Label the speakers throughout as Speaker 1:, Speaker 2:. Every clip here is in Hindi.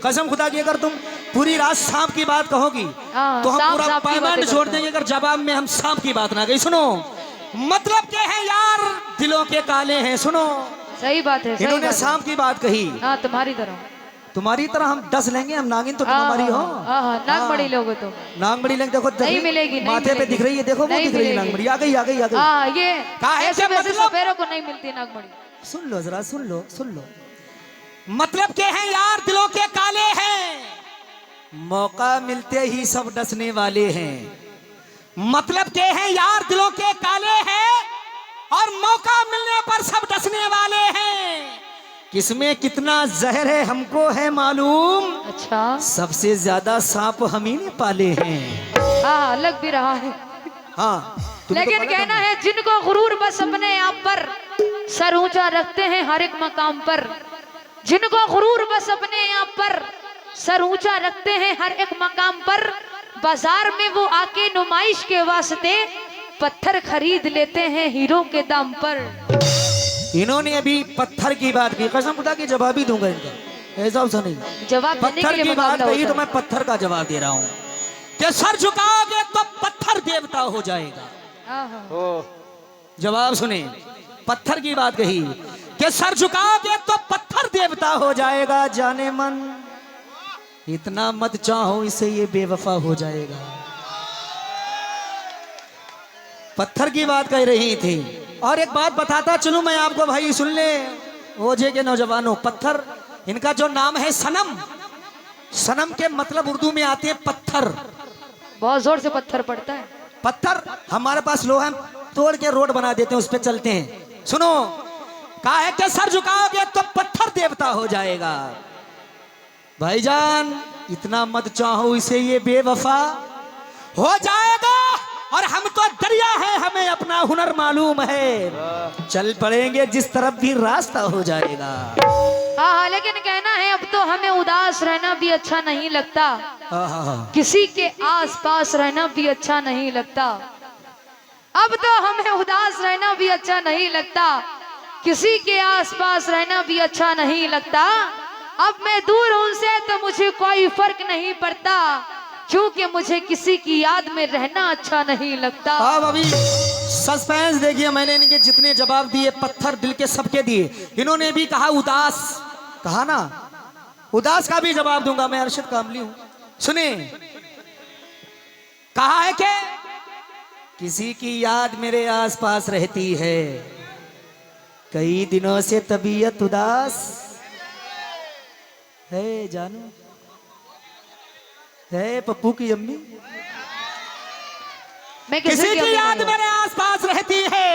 Speaker 1: कसम खुदा की अगर तुम पूरी रात सांप की बात कहोगी तो हम पूरा पैमाना छोड़ देंगे अगर जवाब में हम सांप की बात ना गई। सुनो मतलब क्या है यार, दिलों के काले हैं। सुनो
Speaker 2: सही बात है,
Speaker 1: इन्होंने सांप की बात कही। तुम्हारी तरह हम 10 लेंगे, हम नागिन तो तुम हमारी हो।
Speaker 2: नागमणि लोगे तो
Speaker 1: नागमणि लेंगे, देखो
Speaker 2: नहीं मिलेगी,
Speaker 1: माथे पे दिख रही है, देखो वो दिख रही है नागमणि। आ गई आ गई आ गई।
Speaker 2: ये
Speaker 1: ऐसे
Speaker 2: सपेरों को नहीं मिलती नागमणि।
Speaker 1: सुन लो जरा, सुन लो सुन लो। मतलब क्या है यार, दिलों के काले हैं, मौका मिलते ही सब डसने वाले हैं। मतलब क्या है यार, दिलों के काले हैं और मौका मिलने पर सब डसने वाले हैं। किसमें कितना जहर है हमको है मालूम।
Speaker 2: अच्छा,
Speaker 1: सबसे ज्यादा सांप हम ही ने पाले हैं।
Speaker 2: हाँ लग भी रहा है।
Speaker 1: हाँ
Speaker 2: लेकिन कहना है जिनको गुरूर बस अपने आप पर, सर ऊंचा रखते हैं हर एक मकाम पर। जिनको गुरूर बस अपने आप पर, सर ऊंचा रखते हैं हर एक मकाम पर। बाजार में वो आके नुमाइश के वास्ते पत्थर खरीद लेते हैं हीरो के दाम पर।
Speaker 1: इन्होंने अभी पत्थर की बात की, कसम खुदा की जवाब ही दूंगा इनका, ऐसा वैसा नहीं।
Speaker 2: जवाब देने
Speaker 1: पत्थर
Speaker 2: के लिए
Speaker 1: की बात कही तो मैं पत्थर का जवाब दे रहा हूँ कि सर झुकाओगे तो पत्थर देवता हो जाएगा। जवाब सुने, पत्थर की बात कही कि सर झुकाओगे तो पत्थर देवता हो जाएगा। जाने मन इतना मत चाहो इसे ये बेवफा हो जाएगा। पत्थर की बात कह रही थी। और एक बात बताता चलूं मैं आपको भाई, सुन ले ओझे के नौजवानों। पत्थर इनका जो नाम है सनम, सनम के मतलब उर्दू में आते हैं पत्थर।
Speaker 2: बहुत जोर से पत्थर पड़ता है।
Speaker 1: पत्थर हमारे पास लोहा तोड़ के रोड बना देते हैं, उस पे चलते हैं। सुनो, कहा है कि सर झुकाओगे तो पत्थर देवता हो जाएगा। भाईजान इतना मत चाहो इसे ये बेवफा हो जाएगा। और हम तो दरिया है, हमें अपना हुनर मालूम है, चल पड़ेंगे जिस तरफ भी रास्ता हो जाएगा।
Speaker 2: हाँ, लेकिन कहना है अब तो हमें उदास रहना भी अच्छा नहीं लगता। किसी के आस पास रहना भी अच्छा नहीं लगता। अब तो हमें उदास रहना भी अच्छा नहीं लगता, किसी के आस पास रहना भी अच्छा नहीं लगता। अब मैं दूर हूं उनसे तो मुझे कोई फर्क नहीं पड़ता, क्योंकि मुझे किसी की याद में रहना अच्छा नहीं लगता।
Speaker 1: अब अभी सस्पेंस देखिए, मैंने इनके जितने जवाब दिए पत्थर दिल के सबके दिए। इन्होंने भी कहा उदास, कहा ना उदास का भी जवाब दूंगा मैं, अरशद कामली हूं। सुने, कहा है कि किसी की याद मेरे आसपास रहती है, कई दिनों से तबीयत उदास है। जानू है पप्पू की अम्मी, किसी की याद मेरे आसपास रहती है,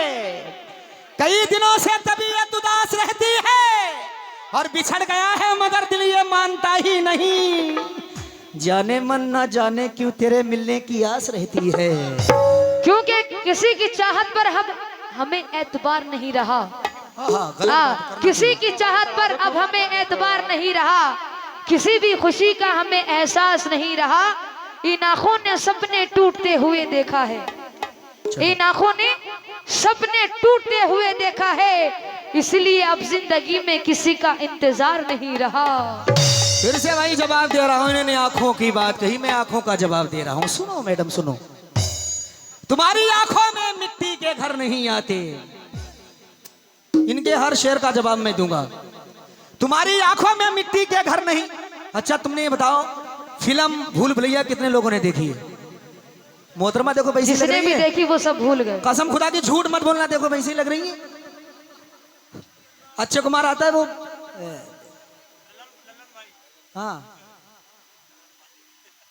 Speaker 1: कई दिनों से तबीयत उदास रहती है, और बिछड़ गया है मगर दिल ये मानता ही नहीं। जाने मन ना जाने क्यों तेरे मिलने की आस रहती है,
Speaker 2: क्योंकि किसी की चाहत पर हमें एतबार नहीं रहा। किसी की चाहत पर अब हमें एतबार नहीं रहा, किसी भी खुशी का हमें एहसास नहीं रहा। इन आंखों ने सपने टूटते हुए देखा है, इन आंखों ने सपने टूटते हुए देखा है, इसलिए अब जिंदगी में किसी का इंतजार नहीं रहा।
Speaker 1: फिर से भाई जवाब दे रहा हूं, इन्होंने आंखों की बात कही, मैं आंखों का जवाब दे रहा हूं। सुनो मैडम सुनो, तुम्हारी आंखों में मिट्टी के घर नहीं आते। इनके हर शेर का जवाब मैं दूंगा। तुम्हारी आंखों में मिट्टी के घर नहीं। अच्छा तुमने ये बताओ, फिल्म भूल भुलैया कितने लोगों ने देखी है? मोहतरमा देखो वैसी लग रही है।
Speaker 2: जिसने भी देखी वो सब भूल गए।
Speaker 1: कसम खुदा की झूठ मत बोलना, देखो वैसी लग रही है। अक्षय कुमार आता है वो, हाँ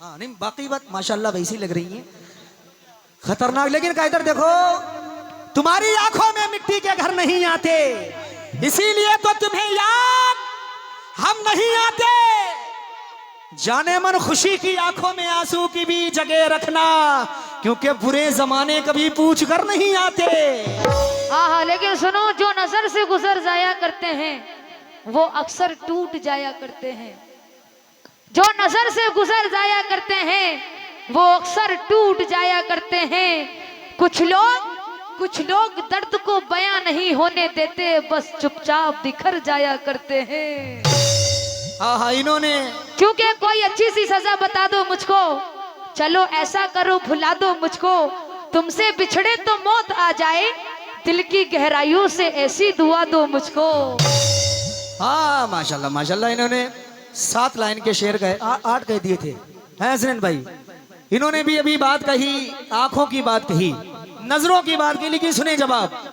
Speaker 1: हाँ नहीं बाकी बात माशाल्लाह वैसी लग रही है, खतरनाक। लेकिन का इधर देखो, तुम्हारी आंखों में मिट्टी के घर नहीं आते, इसीलिए तो तुम्हें याद हम नहीं आते। जाने मन खुशी की आंखों में आंसू की भी जगह रखना, क्योंकि बुरे जमाने कभी पूछ कर नहीं आते।
Speaker 2: हाँ, लेकिन सुनो, जो नजर से गुजर जाया करते हैं वो अक्सर टूट जाया करते हैं। जो नजर से गुजर जाया करते हैं वो अक्सर टूट जाया करते हैं। कुछ लोग दर्द को बयां नहीं होने देते, बस चुपचाप बिखर जाया करते हैं।
Speaker 1: हाँ हाँ इन्होंने
Speaker 2: क्योंकि कोई अच्छी सी सजा बता दो मुझको, चलो ऐसा करो भुला दो मुझको, तुमसे बिछड़े तो मौत आ जाए, दिल की गहराइयों से ऐसी दुआ दो मुझको।
Speaker 1: हाँ माशाल्लाह माशाल्लाह, इन्होंने 7 लाइन के शेर गए, 8 कह दिए थे हैं हसनैन भाई। इन्होंने भी अभी बात कही, आंखों की बात कही, नजरों की बात की, लेकिन सुने जवाब।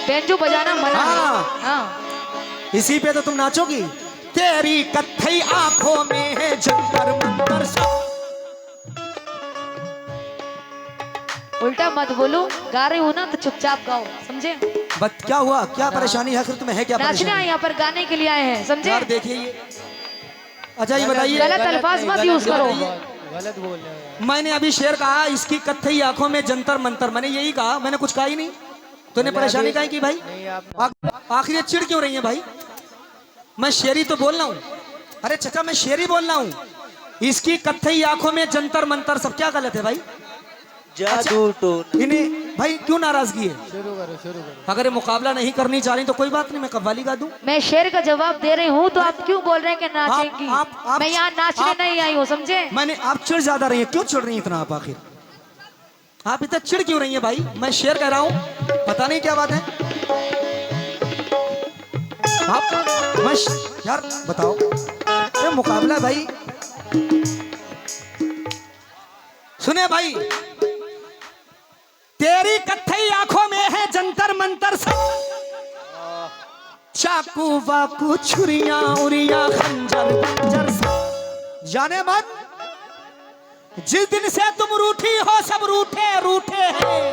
Speaker 2: बेंजो बजाना मना है।
Speaker 1: हाँ।
Speaker 2: हाँ।
Speaker 1: इसी पे तो तुम नाचोगी। तेरी कत्थई आंखों में है जंतर मंतर सा।
Speaker 2: उल्टा मत बोलो, गा रहे हो ना तो चुपचाप गाओ, समझे?
Speaker 1: बट क्या हुआ, क्या परेशानी है आखिर तुम्हें, है क्या
Speaker 2: नाचना
Speaker 1: परेशानी?
Speaker 2: है यहाँ पर, गाने के लिए आए हैं, समझे?
Speaker 1: यार देखिए ये, अच्छा ये बताइए,
Speaker 2: गलत अल्फाज मत यूज करो।
Speaker 3: गलत बोल रहे हैं।
Speaker 1: मैंने अभी शेर कहा इसकी कत्थई आंखों में जंतर मंतर, मैंने यही कहा, मैंने कुछ कहा ही नहीं। तूने परेशानी काहे की भाई?
Speaker 3: नहीं, आप
Speaker 1: आखिर ये चिढ़ क्यों रही है भाई? मैं शेरी तो बोल रहा हूँ। अरे चचा मैं शेरी बोल रहा हूँ। इसकी कत्थई आंखों में जंतर मंतर, सब क्या गलत है भाई?
Speaker 3: जादू टोन।
Speaker 1: इन्हें भाई क्यों नाराजगी है?
Speaker 3: शुरू करो।
Speaker 1: अगर ये मुकाबला नहीं करनी चाह रही तो कोई बात नहीं, मैं कव्वाली गा दूं।
Speaker 2: मैं शेर का जवाब दे रही हूँ तो आप क्यों बोल रहे हैं कि नाचेंगी?
Speaker 1: आप-
Speaker 2: मैं यहाँ नाचने
Speaker 1: आप-
Speaker 2: नहीं आई हूँ, समझे?
Speaker 1: मैंने, आप चिढ़ ज्यादा रही है, क्यों चिढ़ रही है इतना आप? आखिर आप इतना चिढ़ क्यों रही है भाई? मैं शेर कह रहा हूँ, पता नहीं क्या बात है आप। मैं यार बताओ, ये मुकाबला भाई, सुने भाई, तेरी कत्थई आंखों में है जंतर मंतर सब, चाकू वाकू छुरियां उरियां खंजर खंजर सब। जाने मत, जिस दिन से तुम रूठी हो सब रूठे रूठे हैं।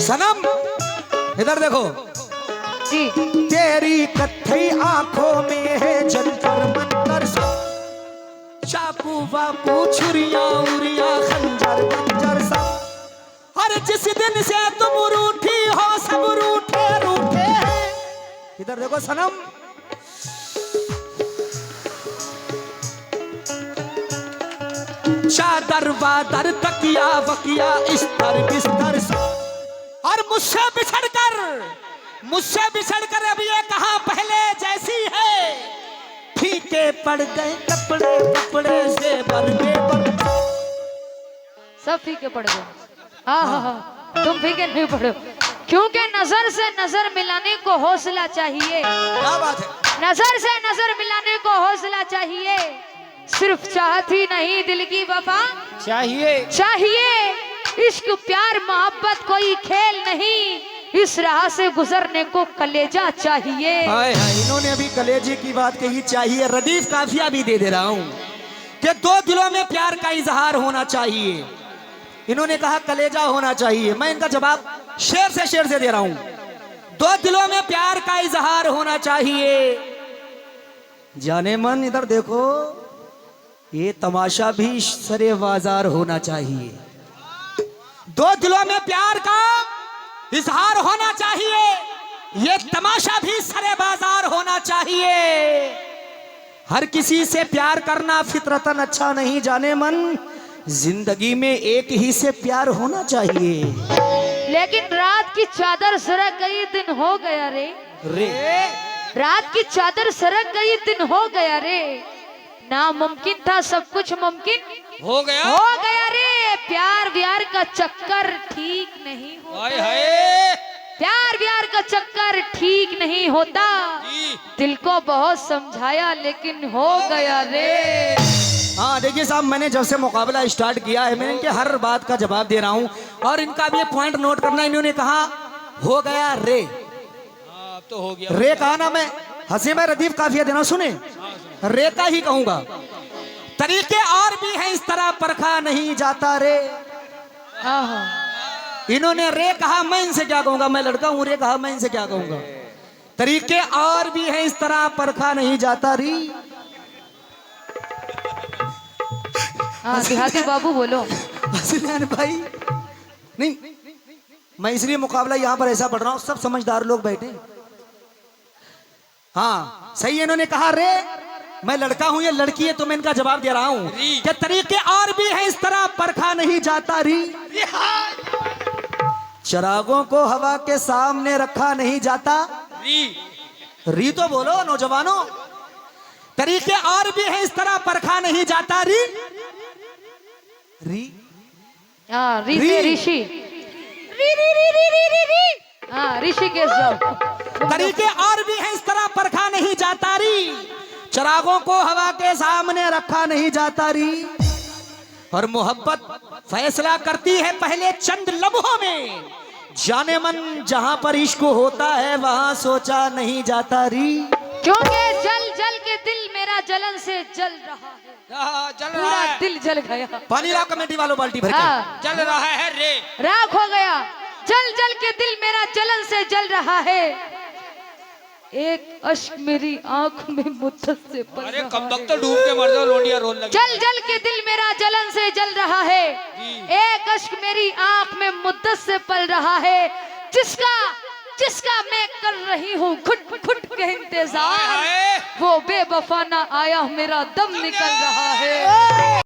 Speaker 1: सनम इधर देखो
Speaker 2: जी।
Speaker 1: तेरी कत्थई आंखों में है जंतर मंतर सब, चाकू वाकू छुरियां उरियां खंजर खंजर सब। और जिस दिन से तुम रूठी हो सब रूठे रूठे हैं। इधर देखो सनम, चादर वादर तकिया वकिया इस्तर बिस्तर सब। और मुझसे बिछड़कर अब ये कहां पहले जैसी है। फीके पड़ गए कपड़े कपड़े जेबर जेबर।
Speaker 2: सब फीके पड़ गए। हाँ हाँ हाँ, तुम फीके नहीं पड़ो, क्योंकि नजर से नजर मिलाने को हौसला चाहिए।
Speaker 1: क्या बात है?
Speaker 2: नजर से नजर मिलाने को हौसला चाहिए, सिर्फ चाहती नहीं दिल की वफा चाहिए। इश्क प्यार मोहब्बत कोई खेल नहीं, इस राह से गुजरने को कलेजा चाहिए।
Speaker 1: हाय हाय, इन्होंने अभी कलेजे की बात कही, चाहिए। रदीफ काफिया भी दे रहा हूं कि 2 दिलों में प्यार का इजहार होना चाहिए। इन्होंने कहा कलेजा होना चाहिए, मैं इनका जवाब शेर से दे रहा हूं। 2 दिलों में प्यार का इजहार होना चाहिए। जाने मन इधर देखो, ये तमाशा भी सरे बाजार होना चाहिए। 2 दिलों में प्यार का इजहार होना चाहिए, ये तमाशा भी सरे बाजार होना चाहिए। हर किसी से प्यार करना फितरतन अच्छा नहीं जाने मन, जिंदगी में एक ही से प्यार होना चाहिए।
Speaker 2: लेकिन रात की चादर सरक गई दिन हो गया रे, रात की चादर सरक गई दिन हो गया रे, नामुमकिन था सब कुछ मुमकिन हो गया रे। प्यार व्यार का चक्कर ठीक नहीं होता, प्यार व्यार का चक्कर ठीक नहीं होता। दिल को बहुत समझाया लेकिन हो गया रे।
Speaker 1: हाँ देखिए साहब, मैंने जब से मुकाबला स्टार्ट किया है, मैं इनके हर बात का जवाब दे रहा हूँ और इनका भी पॉइंट नोट करना। इन्होंने कहा हो गया रे,
Speaker 3: अब तो हो गया।
Speaker 1: रे कहा ना, मैं हंसी में रदीफ काफिया देना, सुने रे का ही कहूंगा। तरीके और भी हैं इस तरह परखा नहीं जाता रे। इन्होंने रे कहा, मैं इनसे क्या कहूंगा, मैं लड़का हूं। रे कहा, मैं इनसे क्या कहूंगा। तरीके और भी हैं इस तरह परखा नहीं जाता री।
Speaker 2: देहाती बाबू बोलो।
Speaker 1: हसनैन भाई नहीं, मैं इसलिए मुकाबला यहाँ पर ऐसा पढ़ रहा हूँ, सब समझदार लोग बैठे। हाँ सही है, इन्होंने कहा रे, मैं लड़का हूँ, ये लड़की है, तो मैं इनका जवाब दे रहा हूँ कि तरीके और भी हैं इस तरह परखा नहीं जाता री। चिरागों को हवा के सामने रखा नहीं जाता। री तो बोलो नौजवानों। तरीके और भी हैं, इस तरह परखा नहीं जाता। री री
Speaker 2: हाँ, री से ऋषि। री री री री री री री। हाँ, ऋषिकेश जाओ।
Speaker 1: तरीके और भी हैं, इस तरह परखा नहीं जाता। री चिरागों को हवा के सामने रखा नहीं जाता। री और मोहब्बत फैसला करती है पहले चंद लम्हों में। जाने मन जहां पर इश्क होता है वहां सोचा नहीं जाता। री
Speaker 2: क्योंकि जल जल के दिल मेरा जलन से जल रहा है।
Speaker 3: जल रहा
Speaker 2: पूरा
Speaker 3: है,
Speaker 2: दिल जल गया।
Speaker 1: पानी लाओ कमेटी वालों बाल्टी भर के।
Speaker 2: हाँ,
Speaker 3: जल रहा है रे।
Speaker 2: राख हो गया। जल जल के दिल मेरा जलन से जल रहा है। एक अश्क मेरी आंख में मुद्दत से पल
Speaker 3: अरे
Speaker 2: रहा
Speaker 3: कब तक
Speaker 2: है।
Speaker 3: तो डूब के मर जाओ, लोंडिया रोल लगी।
Speaker 2: जल जल के दिल मेरा जलन से जल रहा है। एक अश्क मेरी आंख में मुद्दत से पल रहा है। जिसका मैं कर रही हूँ घुट घुट के इंतजार,
Speaker 3: हाय हाय।
Speaker 2: वो बेवफा ना आया, मेरा दम निकल रहा है।